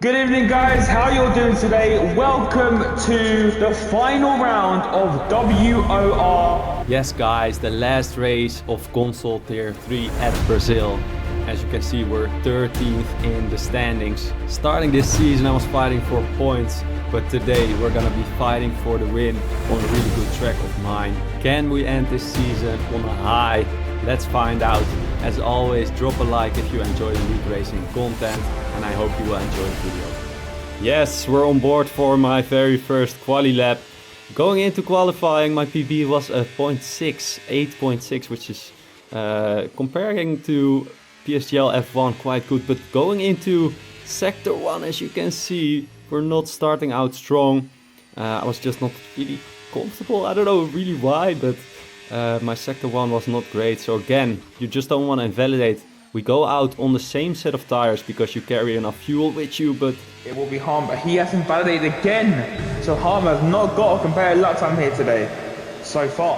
Good evening guys, how you doing today? Welcome to the final round of WOR. Yes guys, the last race of console tier 3 at Brazil. As you can see, we're 13th in the standings. Starting this season I was fighting for points, but today we're gonna be fighting for the win on a really good track of mine. Can we end this season on a high? Let's find out. As always, drop a like if you enjoy the league racing content, and I hope you will enjoy the video. Yes, we're on board for my very first quali lap. Going into qualifying, my PB was a 0.6, 8.6, which is comparing to PSGL F1 quite good. But going into Sector 1, as you can see, we're not starting out strong. I was just not really comfortable. I don't know really why, but my Sector 1 was not great. So again, you just don't want to invalidate. We go out on the same set of tires because you carry enough fuel with you, but it will be Harmnn, but he has invalidated again. So Harmnn has not got a comparative lap time here today, so far.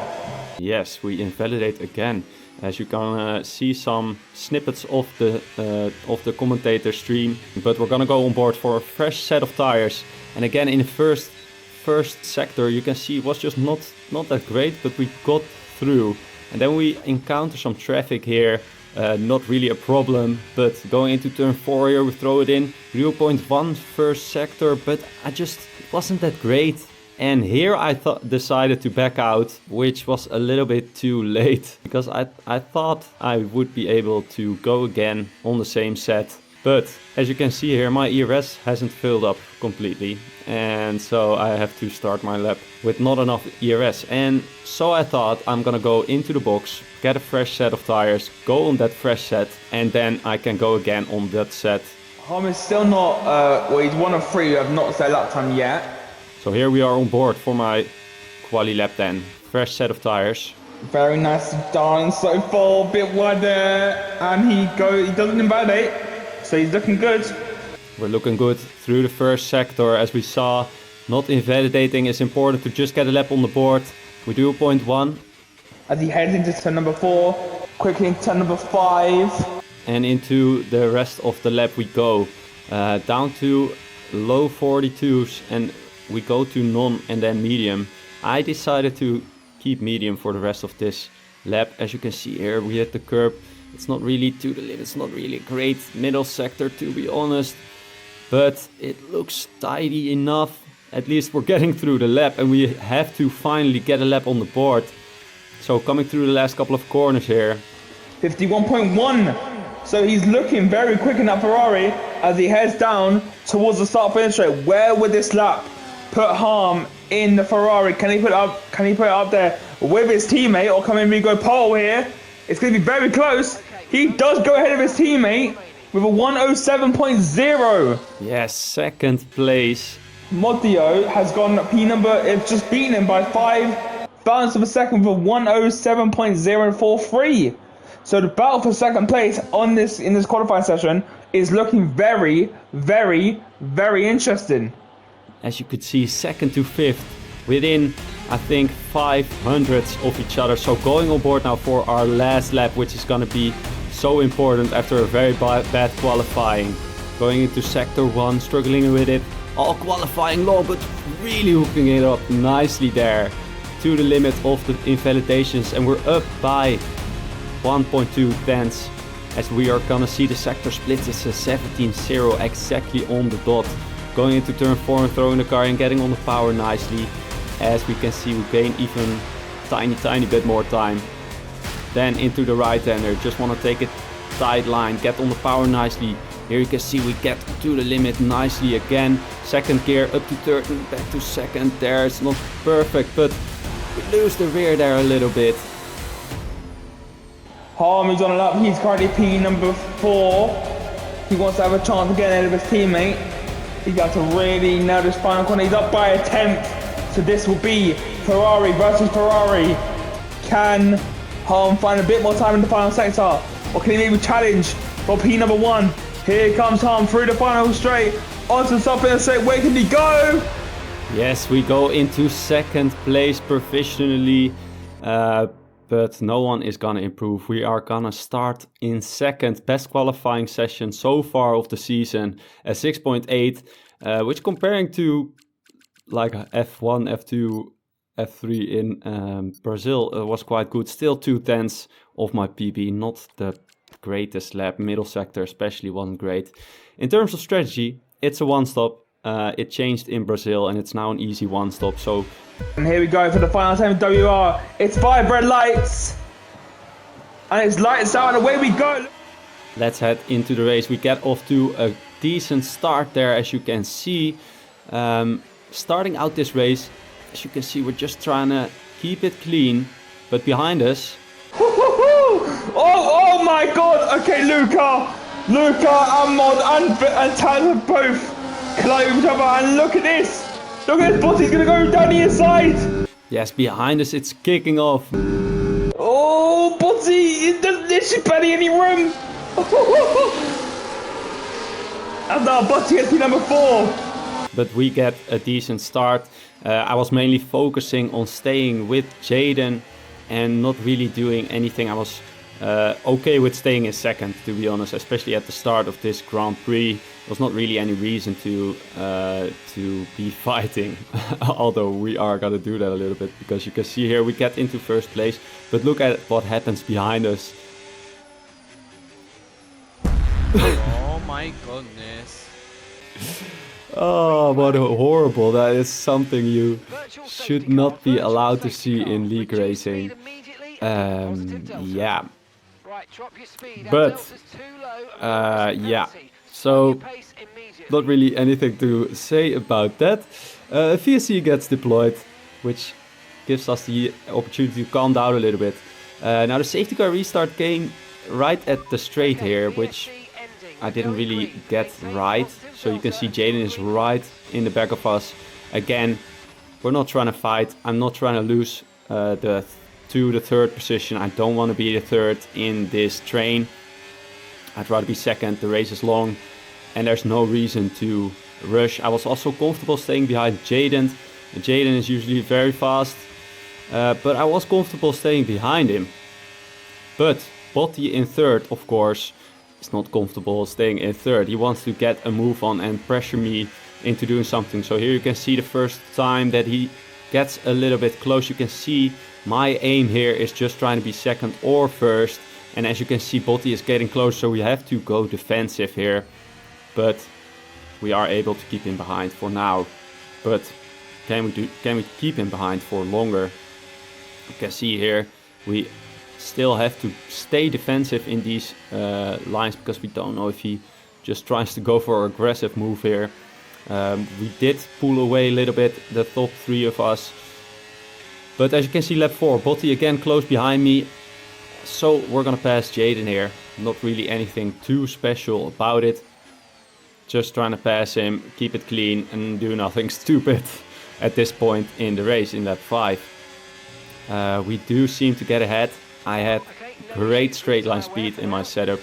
Yes, we invalidate again. As you can see some snippets of the commentator stream, but we're gonna go on board for a fresh set of tires. And again, in the first sector, you can see it was just not that great, but we got through. And then we encounter some traffic here. Not really a problem, but going into turn 4 here, we throw it in 0.1 first sector, but it wasn't that great. And here I decided to back out, which was a little bit too late, because I thought I would be able to go again on the same set. But as you can see here, my ERS hasn't filled up completely, and so I have to start my lap with not enough ERS. And so I thought I'm gonna go into the box, get a fresh set of tires, go on that fresh set, and then I can go again on that set. Harmnn is still not, well, he's 1 of 3 who have not set lap time yet. So here we are on board for my quali lap then. Fresh set of tires. Very nice done so far, a bit wide there, and he doesn't invalidate. So he's looking good. We're looking good through the first sector, as we saw. Not invalidating is important to just get a lap on the board. We do a 0.1. As he heads into turn number 4, quickly into turn number 5. And into the rest of the lap we go. Down to low 42s and we go to non and then medium. I decided to keep medium for the rest of this lap. As you can see here, we hit the curb. It's not really to the limit, it's not really a great middle sector to be honest, but it looks tidy enough. At least we're getting through the lap, and we have to finally get a lap on the board. So coming through the last couple of corners here. 51.1, so he's looking very quick in that Ferrari as he heads down towards the start finish straight. Where would this lap put Harmnn in the Ferrari? Can he put it up there with his teammate, or can we go pole here? It's going to be very close. He does go ahead of his teammate with a 107.0. Yes, second place. Modio has gone it's just beaten him by 5 thousandths of a second with a 107.043. So the battle for second place in this qualifying session is looking very, very, very interesting. As you could see, second to fifth within, I think, 500ths of each other. So going on board now for our last lap, which is going to be so important after a very bad qualifying. Going into sector 1, struggling with it, all qualifying low, but really hooking it up nicely there to the limit of the invalidations, and we're up by 1.2 tenths. As we are gonna see the sector split, it's a 17-0 exactly on the dot. Going into turn 4 and throwing the car and getting on the power nicely. As we can see, we gain even tiny bit more time. Then into the right-hander, just want to take it tight line, get on the power nicely. Here you can see we get to the limit nicely again. Second gear up to third and back to second there. It's not perfect, but we lose the rear there a little bit. Harmnn is on a lap. He's currently P number 4. He wants to have a chance to get ahead of his teammate. He's got to really nail this final corner. He's up by a 10th. So this will be Ferrari versus Ferrari. Can Harmnn find a bit more time in the final sector? Or can he maybe challenge for P number 1? Here comes Harmnn through the final straight. Onto the top in the straight. Where can he go? Yes, we go into second place provisionally. but no one is gonna improve. We are gonna start in second, best qualifying session so far of the season, a 6.8, which comparing to like F1, F2, F3 in Brazil was quite good. Still 2/10 of my PB, not the greatest lap. Middle sector especially wasn't great. In terms of strategy, it's a one-stop. It changed in Brazil and it's now an easy one-stop. So, and here we go for the final time of WR. It's 5 red lights. And it's lights out and away we go. let's head into the race. We get off to a decent start there, as you can see. Starting out this race, as you can see, we're just trying to keep it clean. But behind us... Oh my god! Okay, Luca, Mod, and Tyler both close each other, and look at this! Look at this, Botty's gonna go down the inside! Yes, behind us it's kicking off. Oh, Botty! There should barely any room! And now Botty gets to number 4. But we get a decent start. I was mainly focusing on staying with Jaden and not really doing anything. I was okay with staying in second, to be honest, especially at the start of this Grand Prix. There was not really any reason to be fighting, although we are gonna do that a little bit, because you can see here we get into first place. But look at what happens behind us. Oh my goodness. Oh, what a horrible. That is something you should not be allowed to see in league racing. Yeah. But, yeah. So, not really anything to say about that. VSC gets deployed, which gives us the opportunity to calm down a little bit. Now the safety car restart came right at the straight here, which I didn't really get right. So you can see Jaden is right in the back of us. Again, we're not trying to fight. I'm not trying to lose the third position. I don't want to be the third in this train. I'd rather be second. The race is long and there's no reason to rush. I was also comfortable staying behind Jaden. Jaden is usually very fast, but I was comfortable staying behind him. But Botty in third, of course, is not comfortable staying in third. He wants to get a move on and pressure me into doing something. So here you can see the first time that he gets a little bit close. You can see my aim here is just trying to be second or first. And as you can see, Botty is getting close, so we have to go defensive here. But we are able to keep him behind for now. But can we keep him behind for longer? You can see here we still have to stay defensive in these lines, because we don't know if he just tries to go for an aggressive move here. We did pull away a little bit, the top 3 of us. But as you can see, lap 4, Botty again close behind me. So we're gonna pass Jaden here. Not really anything too special about it. Just trying to pass him, keep it clean and do nothing stupid at this point in the race in lap 5. We do seem to get ahead. I had great straight line speed in my setup,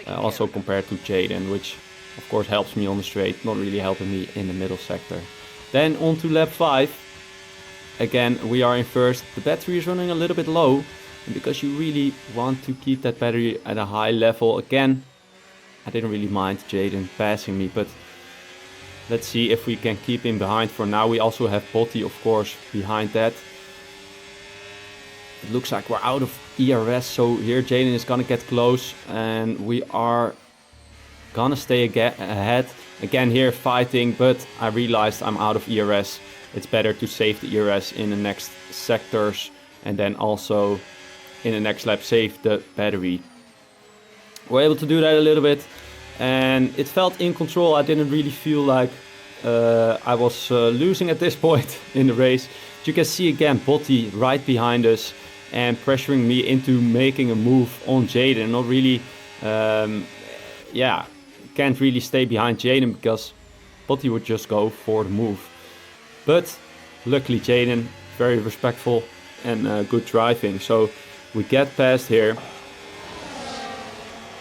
also compared to Jaden, which of course helps me on the straight, not really helping me in the middle sector. Then on to lap 5. Again, we are in first. The battery is running a little bit low, and because you really want to keep that battery at a high level, again, I didn't really mind Jaden passing me, but let's see if we can keep him behind for now. We also have Botty, of course, behind that. It looks like we're out of ERS, so here Jaden is gonna get close and we are gonna stay ahead. Again here fighting, but I realized I'm out of ERS. It's better to save the ERS in the next sectors and then also in the next lap save the battery. We're able to do that a little bit and it felt in control. I didn't really feel like I was losing at this point in the race. You can see again Botty right behind us and pressuring me into making a move on Jaden. Not really, yeah, can't really stay behind Jaden because Botty would just go for the move. But luckily Jaden, very respectful and good driving. So we get past here.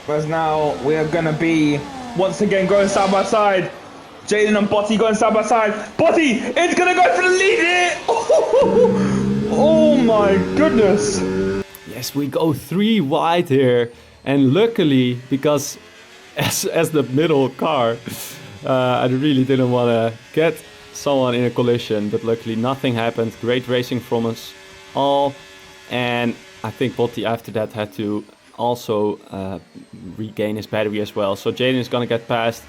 Whereas now we are gonna be once again going side by side. Jaden and Botty going side by side. Botty is gonna go for the lead here. Oh my goodness. Yes, we go 3 wide here. And luckily, because as the middle car, I really didn't want to get someone in a collision. But luckily nothing happened. Great racing from us all. And I think Botti after that had to also regain his battery as well. So Jaden is going to get past.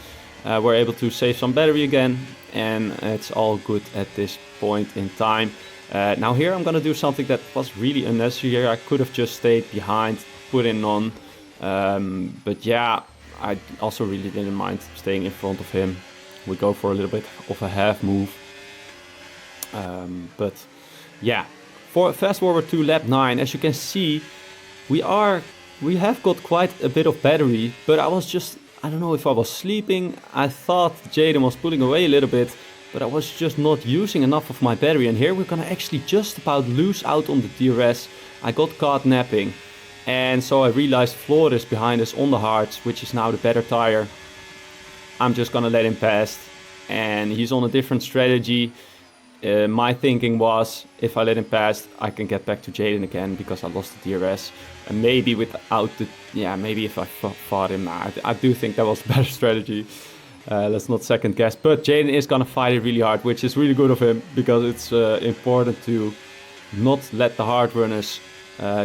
We're able to save some battery again. And it's all good at this point in time. Now here I'm going to do something that was really unnecessary. I could have just stayed behind, put in on. But yeah, I also really didn't mind staying in front of him. We go for a little bit of a half move. But yeah, fast forward to lap 9. As you can see, we have got quite a bit of battery, but I don't know if I was sleeping. I thought Jaden was pulling away a little bit, but I was just not using enough of my battery. And here we're gonna actually just about lose out on the DRS. I got caught napping. And so I realized Flores behind us on the hards, which is now the better tire. I'm just gonna let him pass. And he's on a different strategy. My thinking was, if I let him pass, I can get back to Jaden again because I lost the DRS. And maybe without the, maybe if I fought him, I do think that was a better strategy. Let's not second guess. But Jaden is gonna fight it really hard, which is really good of him because it's important to not let the hard runners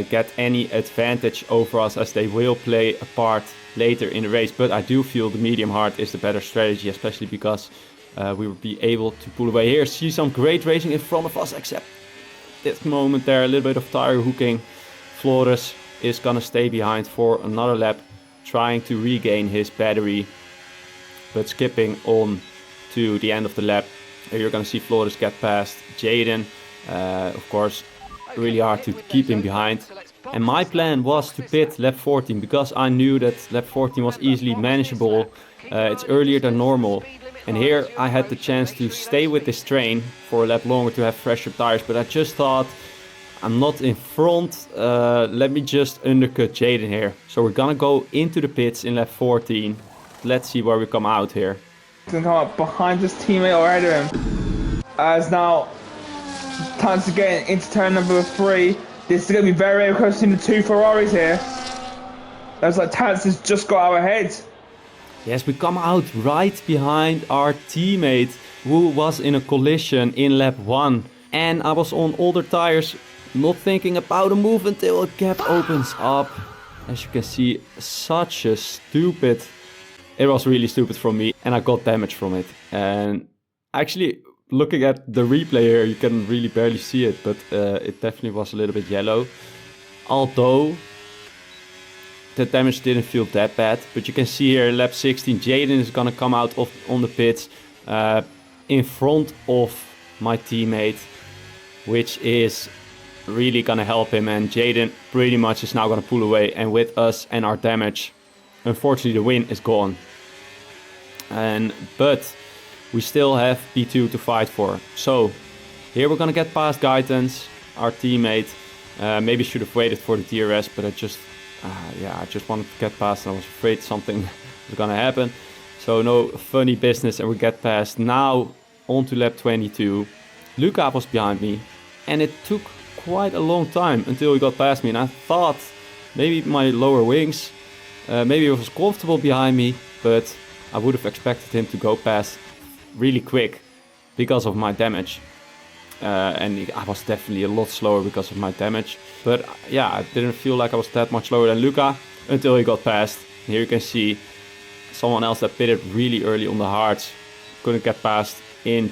get any advantage over us, as they will play a part later in the race. But I do feel the medium hard is the better strategy, especially because we will be able to pull away here. See some great racing in front of us, except this moment there, a little bit of tire hooking. Flores is gonna stay behind for another lap, trying to regain his battery, but skipping on to the end of the lap. Here you're gonna see Flores get past Jaden. Of course, really hard to keep him behind. And my plan was to pit lap 14 because I knew that lap 14 was easily manageable. It's earlier than normal. And here I had the chance to stay with this train for a lap longer to have fresher tires. But I just thought, I'm not in front. Let me just undercut Jaden here. So we're gonna go into the pits in lap 14. Let's see where we come out here. He's gonna come up behind his teammate or ahead of him. As now, time to get into turn number 3. This is gonna be very, very close to the 2 Ferraris here. Looks like Taz has just got out ahead. Yes, we come out right behind our teammate who was in a collision in lap 1. And I was on older tires, not thinking about a move until a gap opens up. As you can see, such a stupid... It was really stupid from me, and I got damage from it. And actually, looking at the replay here, you can really barely see it, but it definitely was a little bit yellow. Although the damage didn't feel that bad, but you can see here lap 16, Jaden is gonna come out on the pits in front of my teammate, which is really gonna help him. And Jaden pretty much is now gonna pull away, and with us and our damage, unfortunately the win is gone. But we still have P2 to fight for. So here we're gonna get past Guidance, our teammate. Maybe should have waited for the DRS, but I just wanted to get past, and I was afraid something was gonna happen. So no funny business, and we get past. Now on to lap 22. Luca was behind me, and it took quite a long time until he got past me. And I thought maybe my lower wings, maybe it was comfortable behind me, but I would have expected him to go past really quick because of my damage. And I was definitely a lot slower because of my damage. But yeah, I didn't feel like I was that much slower than Luca until he got past. Here you can see someone else that pitted really early on the hards. Couldn't get past in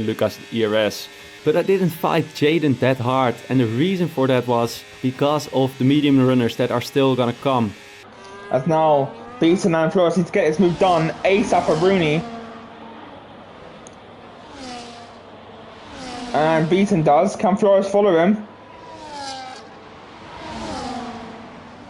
Luca's ERS. But I didn't fight Jaden that hard. And the reason for that was because of the medium runners that are still gonna come. As now, Beaton and Flores need to get this move done ASAP for Rooney. And Beaton does. Can Flores follow him?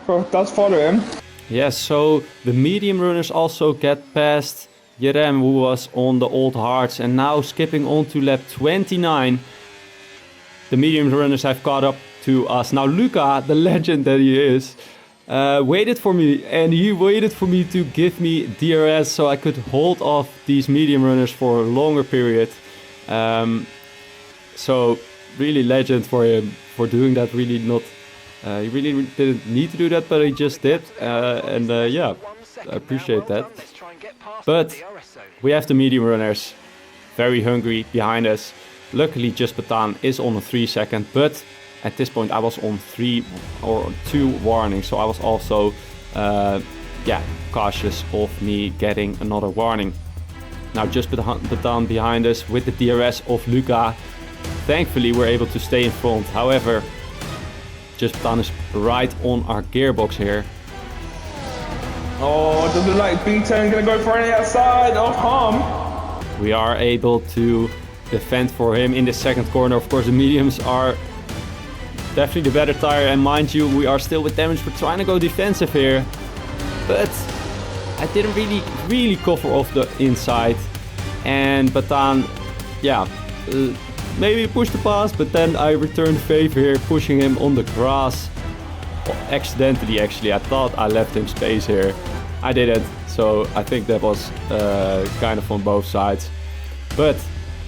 Flores does follow him. Yes, so the medium runners also get past Jerem, who was on the old hards. And now skipping on to lap 29, the medium runners have caught up to us. Now Luca, the legend that he is, waited for me, and he waited for me to give me DRS so I could hold off these medium runners for a longer period. So really legend for him for doing that, really not He really didn't need to do that, but he just did. Yeah, I appreciate that. But we have the medium runners, very hungry behind us. Luckily, just Batan is on a 3 second, but at this point I was on 3 or 2 warnings, so I was also cautious of me getting another warning. Now just Batan behind us with the DRS of Luca. Thankfully we're able to stay in front. However, just Batan is right on our gearbox here. Oh, does it look like B10 gonna go for any outside of Harmnn? We are able to defend for him in the second corner. Of course, the mediums are definitely the better tire, and mind you, we are still with damage. We're trying to go defensive here, but I didn't really cover off the inside, and Batan, maybe pushed the pass, but then I returned favor here, pushing him on the grass. Accidentally, actually. I thought I left him space here. I didn't, so I think that was kind of on both sides. But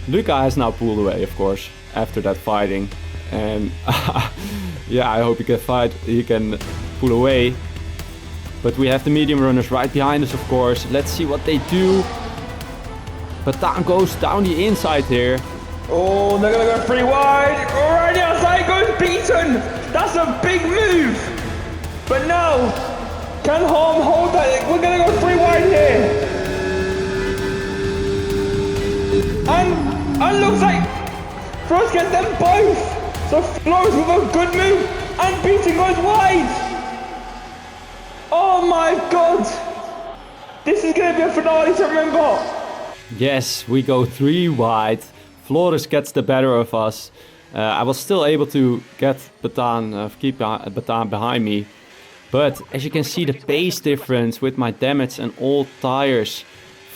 Luca has now pulled away, of course, after that fighting. And I hope he can pull away. But we have the medium runners right behind us, of course. Let's see what they do. Batan goes down the inside here. Oh, they're gonna go 3 wide. Right outside goes Beaton. That's a big move. But no, can Harmnn hold that? We're gonna go 3 wide here. And looks like Flores gets them both. So Flores with a good move, and Beaton goes wide. Oh my God. This is gonna be a finale to remember. Yes, we go 3 wide. Flores gets the better of us. I was still able to get Batan, keep Batan behind me. But as you can see, the pace difference with my damage and all tires.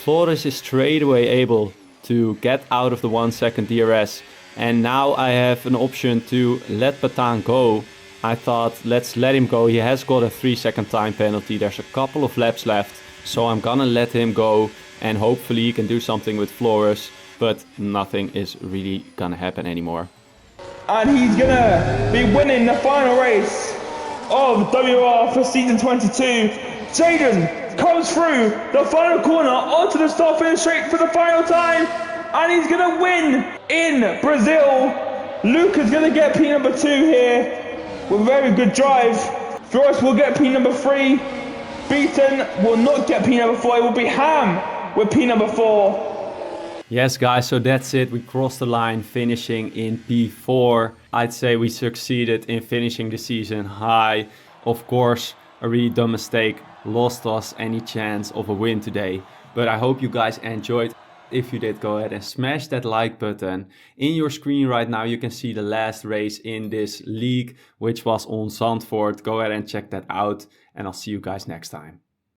Flores is straight away able to get out of the 1 second DRS. And now I have an option to let Batan go. I thought, let's let him go. He has got a 3 second time penalty. There's a couple of laps left. So I'm gonna let him go. And hopefully he can do something with Flores. But nothing is really gonna happen anymore. And he's gonna be winning the final race of WOR for season 22. Jaden comes through the final corner onto the start finish straight for the final time, and he's gonna win in Brazil. Luca's gonna get P number 2 here with a very good drive. Flores will get P number 3. Beaton will not get P number 4. It will be Ham with P number 4. Yes guys, so that's it. We crossed the line, finishing in P4. I'd say we succeeded in finishing the season high. Of course, a really dumb mistake lost us any chance of a win today. But I hope you guys enjoyed. If you did, go ahead and smash that like button. In your screen right now, you can see the last race in this league, which was on Zandvoort. Go ahead and check that out, and I'll see you guys next time.